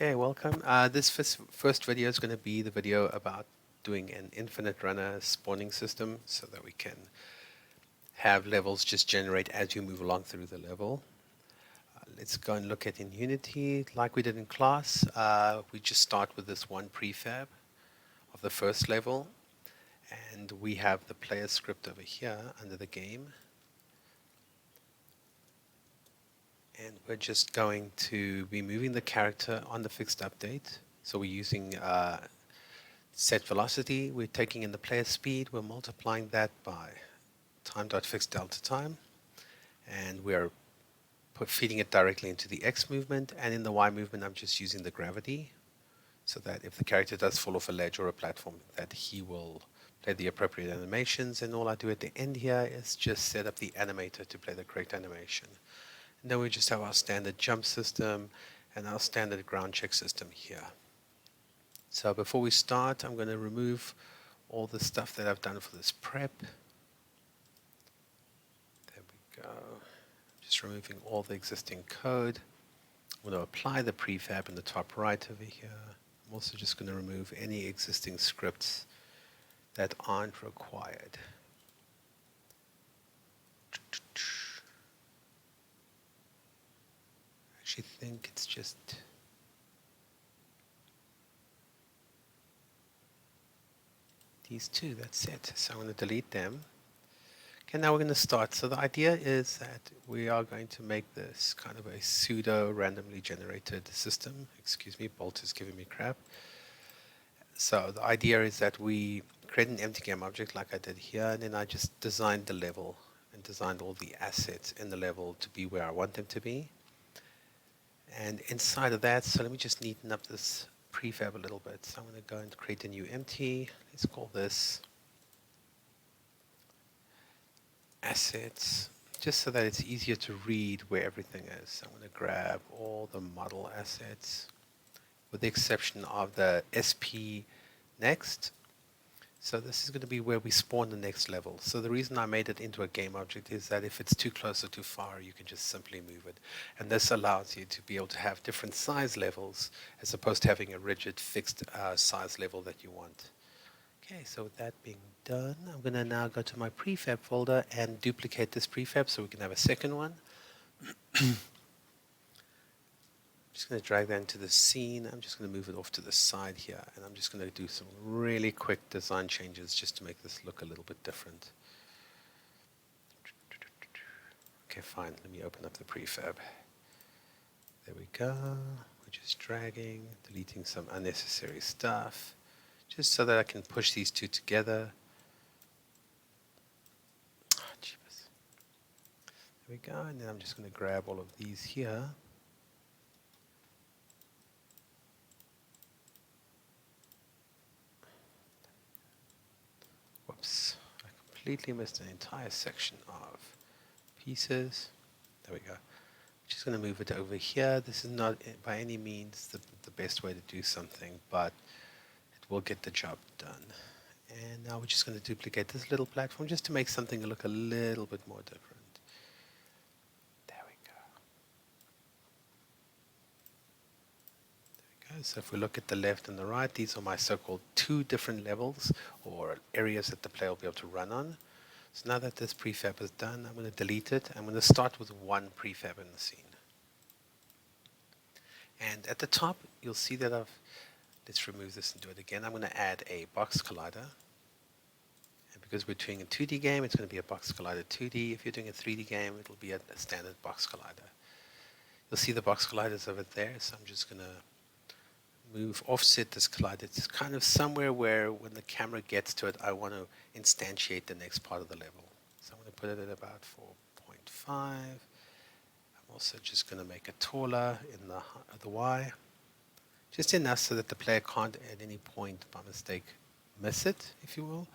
Okay, welcome. This first video is going to be the video about doing an infinite runner spawning system so that we can have levels just generate as you move along through the level. Let's go and look at in Unity, like we did in class. We just start with this one prefab of the first level, and we have the player script over here under the game. And we're just going to be moving the character on the fixed update. So we're using set velocity. We're taking in the player speed. We're multiplying that by time.fixed delta time. And we're feeding it directly into the X movement. And in the Y movement, I'm just using the gravity so that if the character does fall off a ledge or a platform, that he will play the appropriate animations. And all I do at the end here is just set up the animator to play the correct animation. And then we just have our standard jump system and our standard ground check system here. So before we start, I'm going to remove all the stuff that I've done for this prep. There we go. Just removing all the existing code. I'm going to apply the prefab in the top right over here. I'm also just going to remove any existing scripts that aren't required. I actually think it's just these two, that's it. So I'm going to delete them. Okay, now we're going to start. So the idea is that we are going to make this kind of a pseudo randomly generated system. Excuse me, Bolt is giving me crap. So the idea is that we create an empty game object like I did here, and then I just designed the level and designed all the assets in the level to be where I want them to be. And inside of that, so let me just neaten up this prefab a little bit. So I'm going to go and create a new empty. Let's call this assets, just so that it's easier to read where everything is. So I'm going to grab all the model assets, with the exception of the SP next. So this is going to be where we spawn the next level. So the reason I made it into a game object is that if it's too close or too far, you can just simply move it. And this allows you to be able to have different size levels as opposed to having a rigid fixed size level that you want. Okay, so with that being done, I'm going to now go to my prefab folder and duplicate this prefab so we can have a second one. I'm just going to drag that into the scene. I'm just going to move it off to the side here, and I'm just going to do some really quick design changes just to make this look a little bit different. Okay, fine. Let me open up the prefab. There we go. We're just dragging, deleting some unnecessary stuff, just so that I can push these two together. Oh, jeepers. There we go. And then I'm just going to grab all of these here. Whoops, I completely missed an entire section of pieces. There we go. Just going to move it over here. This is not by any means the best way to do something, but it will get the job done. And now we're just going to duplicate this little platform just to make something look a little bit more different. There we go. There we go. So if we look at the left and the right, these are my so-called two different levels or areas that the player will be able to run on. So now that this prefab is done, I'm going to delete it. I'm going to start with one prefab in the scene. And at the top, you'll see that let's remove this and do it again. I'm going to add a box collider. And because we're doing a 2D game, it's going to be a box collider 2D. If you're doing a 3D game, it'll be a standard box collider. You'll see the box colliders over there, so I'm just going to offset this collider. It's kind of somewhere where when the camera gets to it, I want to instantiate the next part of the level. So I'm going to put it at about 4.5. I'm also just going to make it taller in the Y, just enough so that the player can't at any point by mistake miss it, if you will.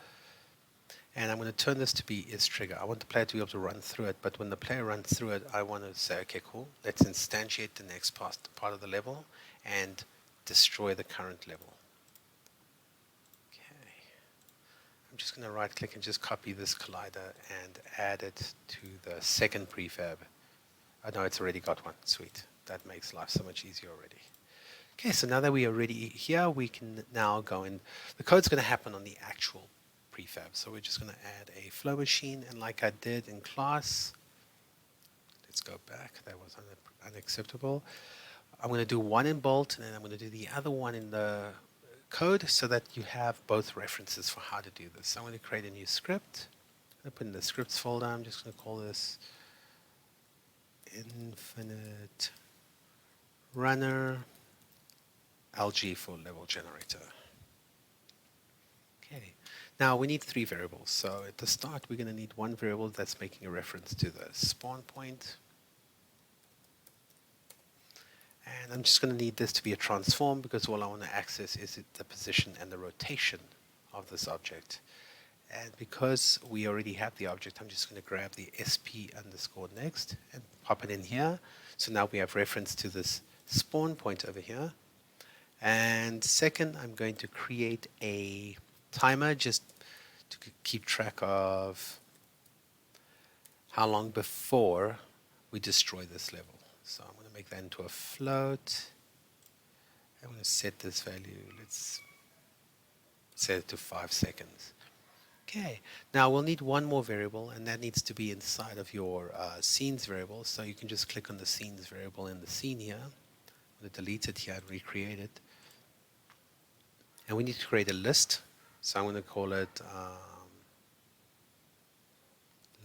And I'm going to turn this to be isTrigger. I want the player to be able to run through it, but when the player runs through it, I want to say, okay, cool, let's instantiate the next part of the level and destroy the current level. Okay. I'm just going to right click and just copy this collider and add it to the second prefab. Oh no, it's already got one. Sweet. That makes life so much easier already. Okay, so now that we are ready here, we can now go in. The code's going to happen on the actual prefab. So we're just going to add a flow machine, and like I did in class, let's go back. That was unacceptable. I'm going to do one in Bolt, and then I'm going to do the other one in the code so that you have both references for how to do this. So I'm going to create a new script. I'm going to put in the scripts folder. I'm just going to call this infinite runner LG for level generator. Okay. Now we need three variables. So at the start, we're going to need one variable that's making a reference to the spawn point. And I'm just going to need this to be a transform because all I want to access is the position and the rotation of this object. And because we already have the object, I'm just going to grab the sp underscore next and pop it in here. So now we have reference to this spawn point over here. And second, I'm going to create a timer just to keep track of how long before we destroy this level. So I'm going to make that into a float. I'm going to set this value. Let's set it to 5 seconds. Okay, now we'll need one more variable, and that needs to be inside of your scenes variable. So you can just click on the scenes variable in the scene here. I'm going to delete it here and recreate it. And we need to create a list. So I'm going to call it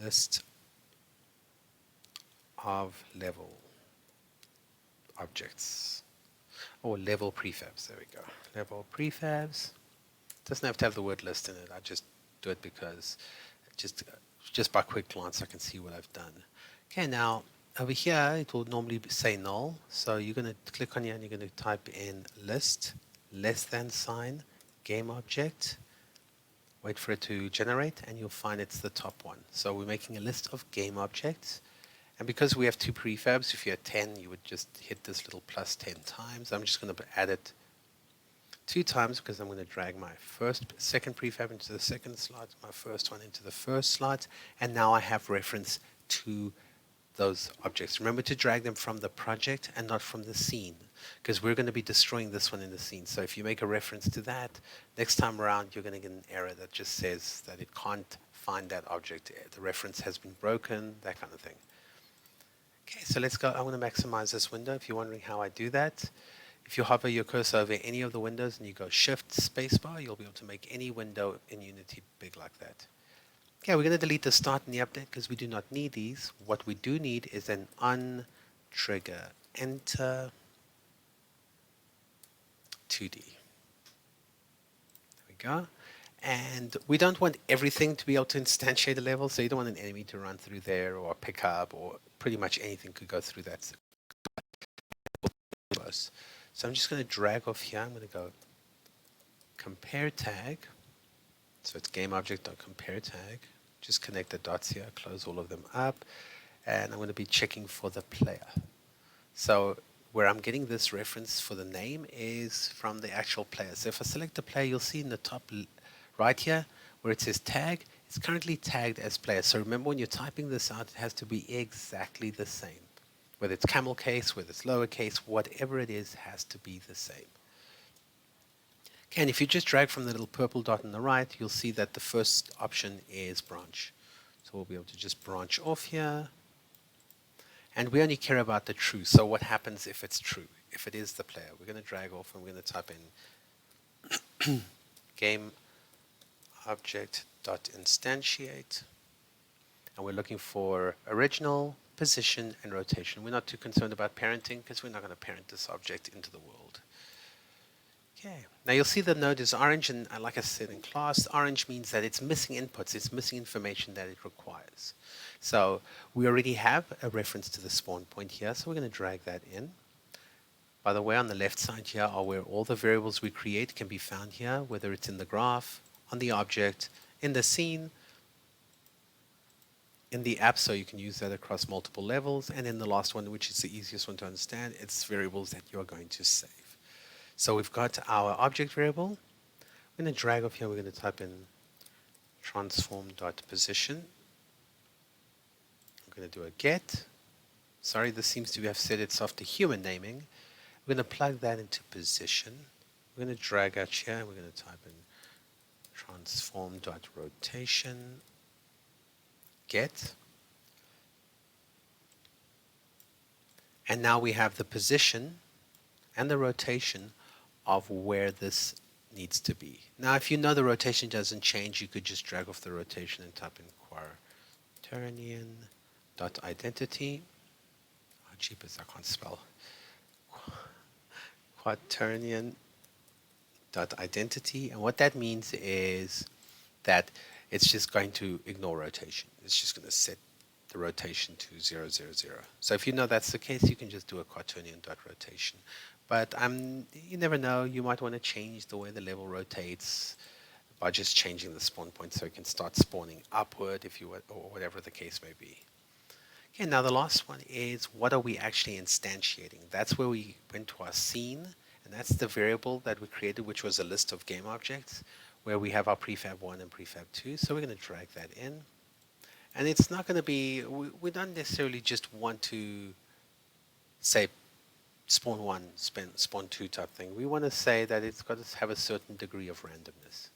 list of level objects, or level prefabs. There we go. Level prefabs. Doesn't have to have the word list in it. I just do it because just by quick glance I can see what I've done. Okay, now over here it will normally say null. So you're going to click on here and you're going to type in list less than sign game object. Wait for it to generate and you'll find it's the top one. So we're making a list of game objects. And because we have two prefabs, if you had 10, you would just hit this little plus 10 times. I'm just going to add it 2 times because I'm going to drag my second prefab into the second slot, my first one into the first slot, and now I have reference to those objects. Remember to drag them from the project and not from the scene, because we're going to be destroying this one in the scene. So if you make a reference to that, next time around you're going to get an error that just says that it can't find that object. The reference has been broken, that kind of thing. Okay, so let's go. I want to maximize this window. If you're wondering how I do that, if you hover your cursor over any of the windows and you go Shift Spacebar, you'll be able to make any window in Unity big like that. Okay, we're going to delete the start and the update because we do not need these. What we do need is an untrigger enter 2D. There we go. And we don't want everything to be able to instantiate a level, so you don't want an enemy to run through there or pick up, or pretty much anything could go through that. So I'm just going to drag off here. I'm going to go compare tag. So it's game_object.compare tag. Just connect the dots here, close all of them up, and I'm going to be checking for the player. So where I'm getting this reference for the name is from the actual player. So if I select the player, you'll see in the top right here where it says tag, it's currently tagged as player. So remember, when you're typing this out, it has to be exactly the same. Whether it's camel case, whether it's lowercase, whatever it is has to be the same. Okay, and if you just drag from the little purple dot on the right, you'll see that the first option is branch. So we'll be able to just branch off here. And we only care about the true. So what happens if it's true? If it is the player, we're going to drag off and we're going to type in game object.instantiate. And we're looking for original, position, and rotation. We're not too concerned about parenting because we're not going to parent this object into the world. Okay, now you'll see the node is orange, and like I said in class, orange means that it's missing inputs, it's missing information that it requires. So we already have a reference to the spawn point here, so we're going to drag that in. By the way, on the left side here are where all the variables we create can be found here, whether it's in the graph, on the object, in the scene, in the app, so you can use that across multiple levels, and in the last one, which is the easiest one to understand, it's variables that you're going to save. So we've got our object variable. We're going to drag off here. We're going to type in transform.position. I'm going to do a get. Sorry, this seems to have set itself to human naming. We're going to plug that into position. We're going to drag out here, and we're going to type in transform.rotation get. And now we have the position and the rotation of where this needs to be. Now, if you know the rotation doesn't change, you could just drag off the rotation and type in quaternion.identity. Oh, jeepers, I can't spell. Quaternion.identity. And what that means is that it's just going to ignore rotation. It's just going to set the rotation to 0, 0, 0. So if you know that's the case, you can just do a quaternion.rotation. But you never know. You might want to change the way the level rotates by just changing the spawn point so it can start spawning upward if you or whatever the case may be. Okay, now the last one is what are we actually instantiating? That's where we went to our scene, and that's the variable that we created, which was a list of game objects, where we have our prefab 1 and prefab 2. So we're going to drag that in. And it's not going to be, we don't necessarily just want to say spawn 1, spawn 2 type thing. We want to say that it's got to have a certain degree of randomness.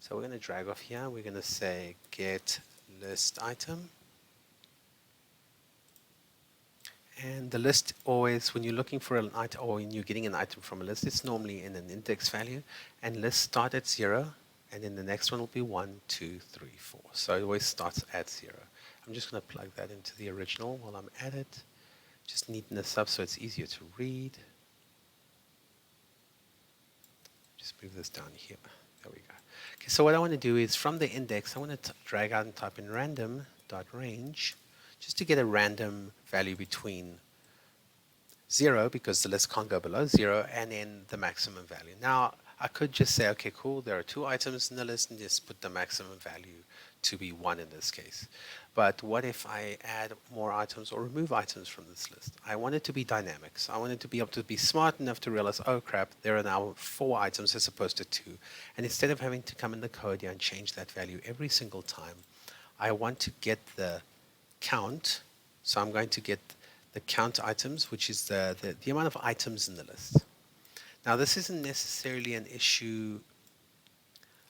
So we're going to drag off here. We're going to say get list item. And the list always, when you're looking for an item or when you're getting an item from a list, it's normally in an index value. And lists start at 0. And then the next one will be 1, 2, 3, 4. So it always starts at 0. I'm just going to plug that into the original while I'm at it. Just neaten this up so it's easier to read. Just move this down here. There we go. Okay, so what I want to do is from the index, I want to drag out and type in random.range just to get a random value between 0, because the list can't go below 0, and then the maximum value. Now, I could just say, okay, cool, there are 2 items in the list, and just put the maximum value to be 1 in this case. But what if I add more items or remove items from this list? I want it to be dynamic. So I want it to be able to be smart enough to realize, oh crap, there are now 4 items as opposed to 2. And instead of having to come in the code here and change that value every single time, I want to get the count. So I'm going to get the count items, which is the amount of items in the list. Now, this isn't necessarily an issue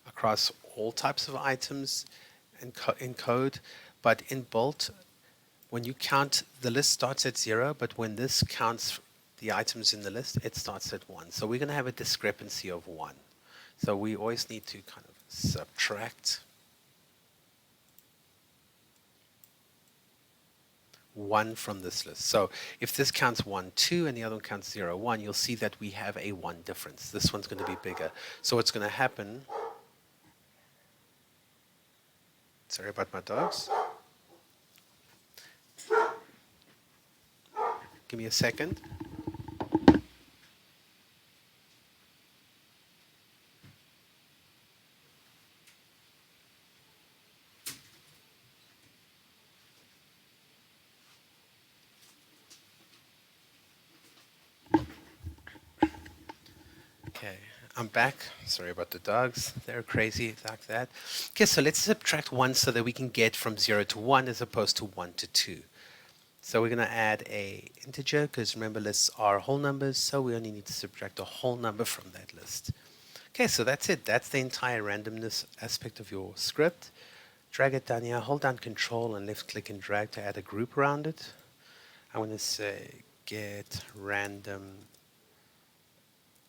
across all types of items in code, but in Bolt, when you count, the list starts at 0, but when this counts the items in the list, it starts at 1. So we're going to have a discrepancy of 1. So we always need to kind of subtract 1 from this list. So if this counts 1, 2, and the other one counts 0, 1, you'll see that we have a 1 difference. This one's going to be bigger. So what's going to happen, sorry about my dogs. Give me a second. Okay, I'm back. Sorry about the dogs. They're crazy like that. Okay, so let's subtract 1 so that we can get from 0 to 1 as opposed to 1 to 2. So we're going to add a integer, because remember lists are whole numbers, so we only need to subtract a whole number from that list. Okay, so that's it. That's the entire randomness aspect of your script. Drag it down here, hold down Control and left click and drag to add a group around it. I want to say get random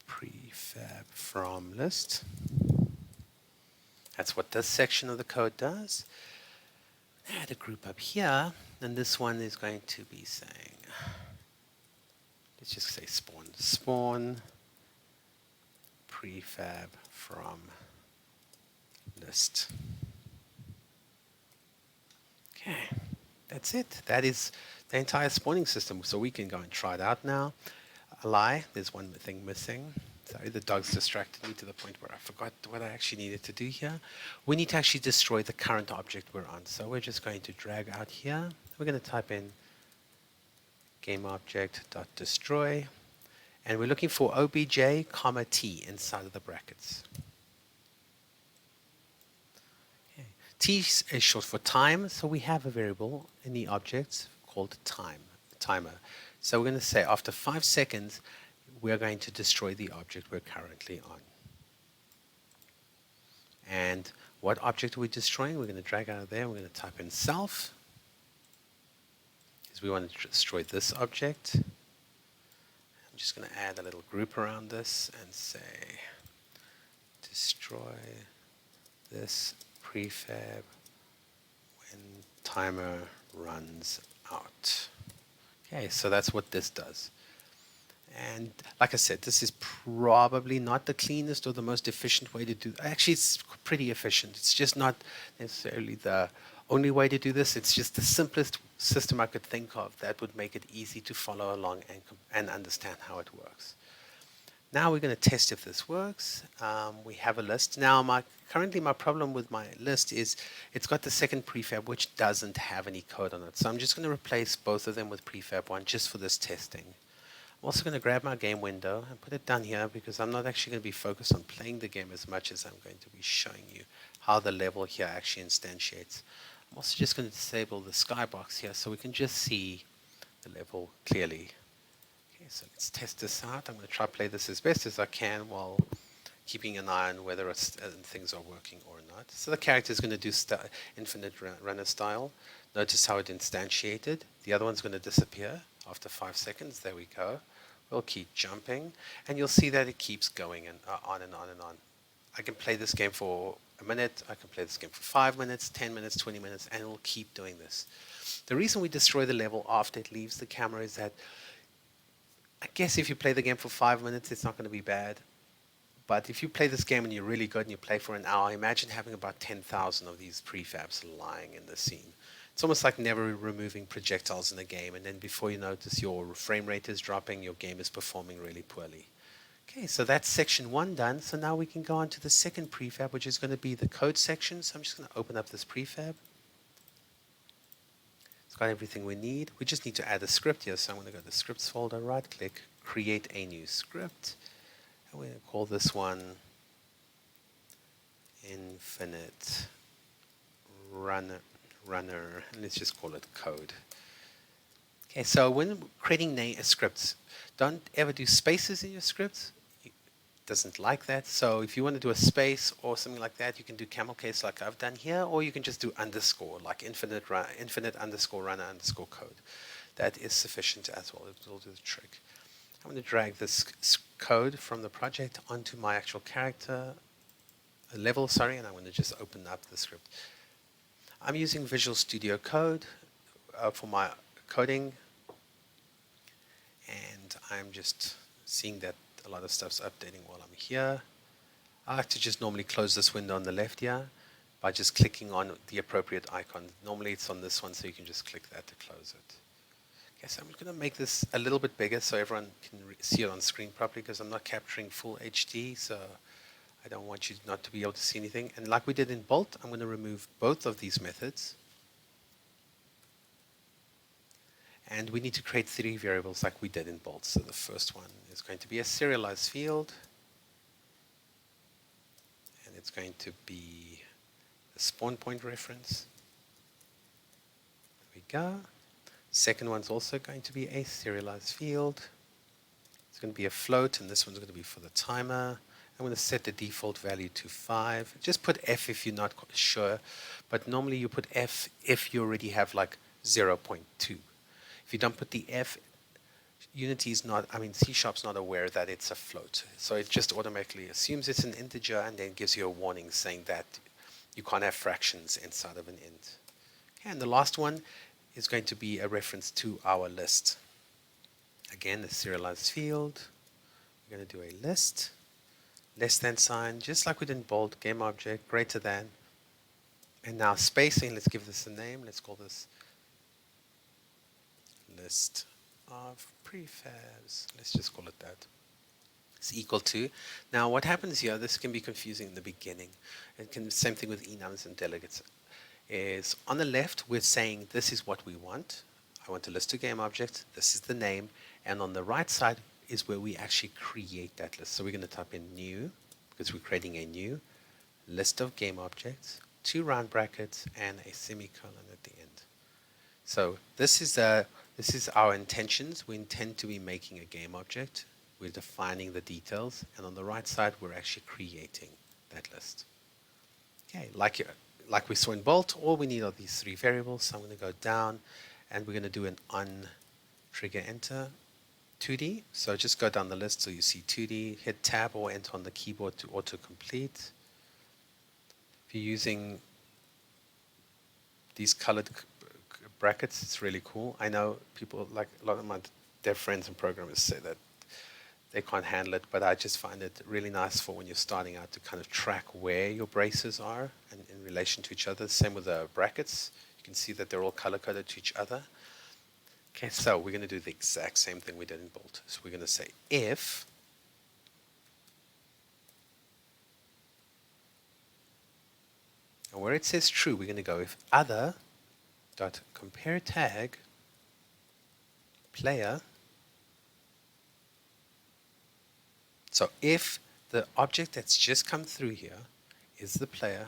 prefab from list. That's what this section of the code does. Add a group up here, and this one is going to be saying, let's just say spawn prefab from list. Okay, that's it. That is the entire spawning system. So we can go and try it out now. A lie, there's one thing missing. Sorry, the dogs distracted me to the point where I forgot what I actually needed to do here. We need to actually destroy the current object we're on. So we're just going to drag out here. We're going to type in gameObject.destroy. And we're looking for obj, comma t inside of the brackets. Okay. T is short for time, so we have a variable in the objects called timer. So we're going to say after 5 seconds, we're going to destroy the object we're currently on. And what object are we destroying? We're going to drag out of there. We're going to type in self, because we want to destroy this object. I'm just going to add a little group around this and say destroy this prefab when timer runs out. Okay, so that's what this does. And like I said, this is probably not the cleanest or the most efficient way to do. Actually, it's pretty efficient. It's just not necessarily the only way to do this. It's just the simplest system I could think of that would make it easy to follow along and understand how it works. Now we're going to test if this works. We have a list. Now currently my problem with my list is it's got the second prefab which doesn't have any code on it. So I'm just going to replace both of them with prefab 1 just for this testing. I'm also going to grab my game window and put it down here because I'm not actually going to be focused on playing the game as much as I'm going to be showing you how the level here actually instantiates. I'm also just going to disable the skybox here so we can just see the level clearly. Okay, so let's test this out. I'm going to try to play this as best as I can while keeping an eye on whether things are working or not. So the character is going to do infinite runner style. Notice how it instantiated. The other one's going to disappear after 5 seconds. There we go. We'll keep jumping, and you'll see that it keeps going and on and on and on. I can play this game for a minute. I can play this game for 5 minutes, 10 minutes, 20 minutes, and it will keep doing this. The reason we destroy the level after it leaves the camera is that I guess if you play the game for 5 minutes, it's not going to be bad. But if you play this game and you're really good and you play for an hour, imagine having about 10,000 of these prefabs lying in the scene. It's almost like never removing projectiles in a game, and then before you notice your frame rate is dropping, your game is performing really poorly. Okay, so that's section 1 done. So now we can go on to the second prefab, which is going to be the code section. So I'm just going to open up this prefab. It's got everything we need. We just need to add a script here. So I'm going to go to the scripts folder, right click, create a new script. And we're going to call this one infinite runner, and let's just call it code. Okay, so when creating scripts, don't ever do spaces in your scripts. It doesn't like that. So if you want to do a space or something like that, you can do camel case like I've done here, or you can just do underscore, like infinite underscore runner underscore code. That is sufficient as well. It will do the trick. I'm going to drag this code from the project onto my actual character level, and I'm going to just open up the script. I'm using Visual Studio Code for my coding, and I'm just seeing that a lot of stuff's updating while I'm here. I like to just normally close this window on the left here by just clicking on the appropriate icon. Normally it's on this one, so you can just click that to close it. Okay, so I'm going to make this a little bit bigger so everyone can see it on screen properly, because I'm not capturing full HD, so I don't want you not to be able to see anything. And like we did in Bolt, I'm going to remove both of these methods. And we need to create 3 variables like we did in Bolt. So the first one is going to be a serialized field. And it's going to be a spawn point reference. There we go. Second one's also going to be a serialized field. It's going to be a float, and this one's going to be for the timer. I'm going to set the default value to 5. Just put F if you're not sure, but normally you put F if you already have like 0.2. If you don't put the F, Unity's not, C#'s not aware that it's a float. So it just automatically assumes it's an integer and then gives you a warning saying that you can't have fractions inside of an int. Okay, and the last one is going to be a reference to our list. Again, the serialized field. We're going to do a list. Less than sign, just like we did in Bolt, game object, greater than. And now spacing, let's give this a name. Let's call this list of prefabs. Let's just call it that. It's equal to. Now what happens here, this can be confusing in the beginning. Same thing with enums and delegates. Is on the left, we're saying this is what we want. I want a list of game objects. This is the name. And on the right side is where we actually create that list. So we're going to type in new, because we're creating a new list of game objects, 2 round brackets, and a semicolon at the end. So this is our intentions. We intend to be making a game object. we're defining the details, and on the right side, we're actually creating that list. Okay, like we saw in Bolt, all we need are these three variables. So I'm going to go down, and we're going to do an on trigger enter 2D. So just go down the list so you see 2D, hit tab or enter on the keyboard to autocomplete. If you're using these colored brackets, it's really cool. I know people, like a lot of my dev friends and programmers, say that they can't handle it, but I just find it really nice for when you're starting out to kind of track where your braces are and in relation to each other. Same with the brackets. You can see that they're all color-coded to each other. Okay, so we're going to do the exact same thing we did in Bolt. So we're going to say if, and where it says true, we're going to go if other dot compare tag player. So if the object that's just come through here is the player,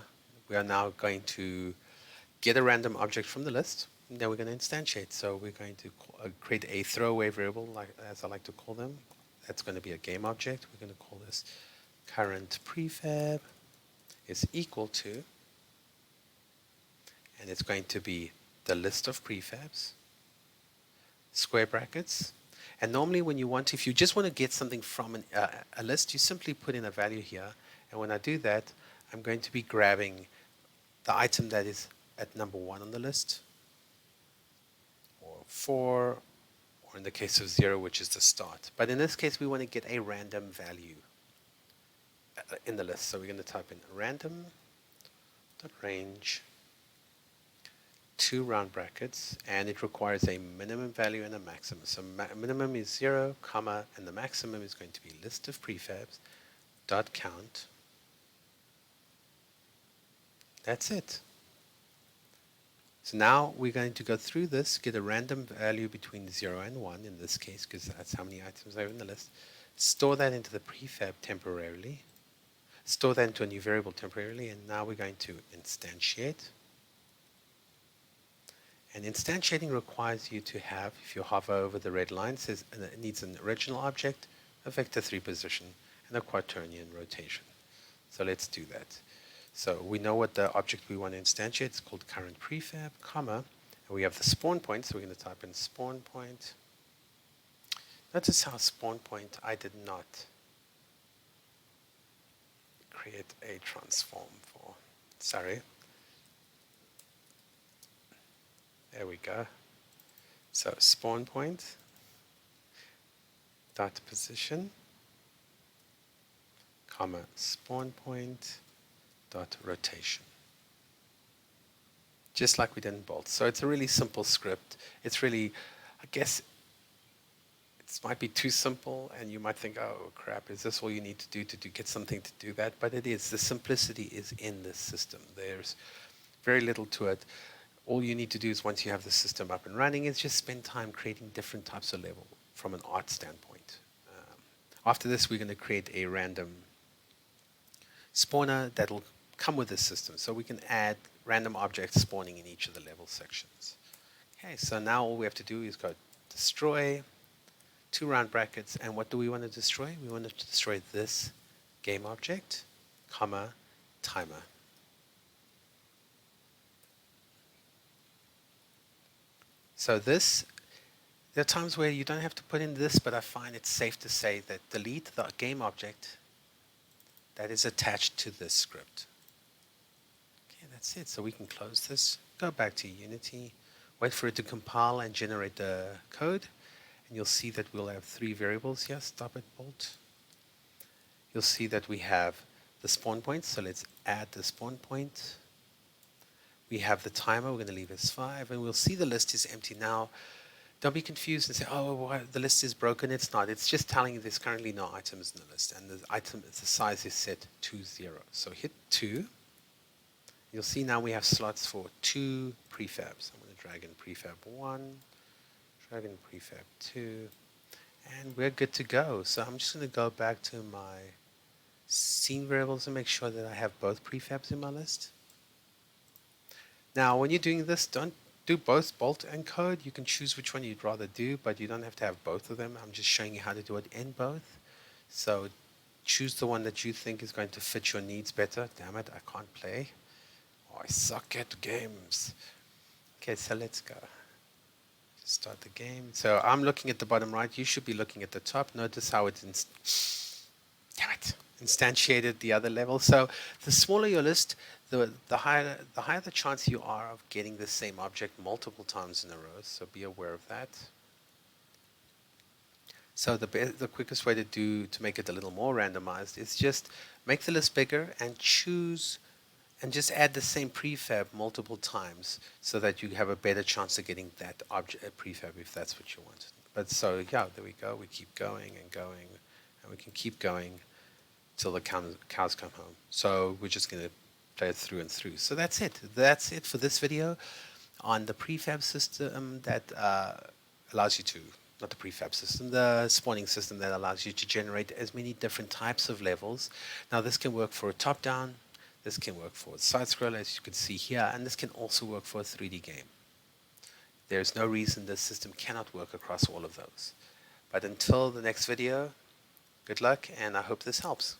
we are now going to get a random object from the list, and then we're going to instantiate. So we're going to create a throwaway variable, as I like to call them. That's going to be a game object. We're going to call this current prefab is equal to, and it's going to be the list of prefabs, square brackets. And normally when you want to, if you just want to get something from a list, you simply put in a value here. And when I do that, I'm going to be grabbing the item that is at number 1 on the list, or 4, or in the case of 0, which is the start. But in this case, we want to get a random value in the list. So we're going to type in random.range, 2 round brackets, and it requires a minimum value and a maximum. So minimum is 0, comma, and the maximum is going to be list of prefabs dot count. That's it. So now we're going to go through this, get a random value between 0 and 1 in this case, because that's how many items are in the list. Store that into the prefab temporarily. Store that into a new variable temporarily, and now we're going to instantiate. And instantiating requires you to have, if you hover over the red line, says it needs an original object, a vector 3 position, and a quaternion rotation. So let's do that. So we know what the object we want to instantiate. It's called current prefab, comma, and we have the spawn point, so we're going to type in spawn point. Notice how spawn point I did not create a transform for. Sorry. There we go. So spawn point dot position, comma, spawn point dot rotation. Just like we did in Bolt. So it's a really simple script. It's really, I guess, it might be too simple, and you might think, oh crap, is this all you need to do to get something to do that? But it is. The simplicity is in this system. There's very little to it. All you need to do is, once you have the system up and running, is just spend time creating different types of level from an art standpoint. After this, we're going to create a random spawner that'll come with this system. So we can add random objects spawning in each of the level sections. Okay, so now all we have to do is go destroy, 2 round brackets, and what do we want to destroy? We want to destroy this game object, comma, timer. So this, there are times where you don't have to put in this, but I find it's safe to say that delete the game object that is attached to this script. Okay, that's it. So we can close this, go back to Unity, wait for it to compile and generate the code, and you'll see that we'll have 3 variables here. Stop at Bolt. You'll see that we have the spawn point, so let's add the spawn point. We have the timer, we're going to leave as 5, and we'll see the list is empty. Now, don't be confused and say, oh, well, the list is broken. It's not. It's just telling you there's currently no items in the list, and the size is set to 0. So hit 2. You'll see now we have slots for 2 prefabs. I'm going to drag in prefab 1, drag in prefab 2, and we're good to go. So I'm just going to go back to my scene variables and make sure that I have both prefabs in my list. Now, when you're doing this, don't do both Bolt and code. You can choose which one you'd rather do, but you don't have to have both of them. I'm just showing you how to do it in both. So choose the one that you think is going to fit your needs better. Damn it, I can't play. Oh, I suck at games. Okay, so let's go. Start the game. So I'm looking at the bottom right. You should be looking at the top. Notice how it damn it, instantiated the other level. So the smaller your list, the higher the chance you are of getting the same object multiple times in a row. So be aware of that. So the quickest way to make it a little more randomized is just make the list bigger and choose and just add the same prefab multiple times so that you have a better chance of getting that object prefab if that's what you want. But so yeah, there we go. We keep going and going, and we can keep going till the cows come home. So we're just going to play it through and through. So that's it. That's it for this video on the prefab system that allows you to, not the prefab system, the spawning system that allows you to generate as many different types of levels. Now this can work for a top-down, this can work for a side-scroller, as you can see here, and this can also work for a 3D game. There's no reason this system cannot work across all of those. But until the next video, good luck, and I hope this helps.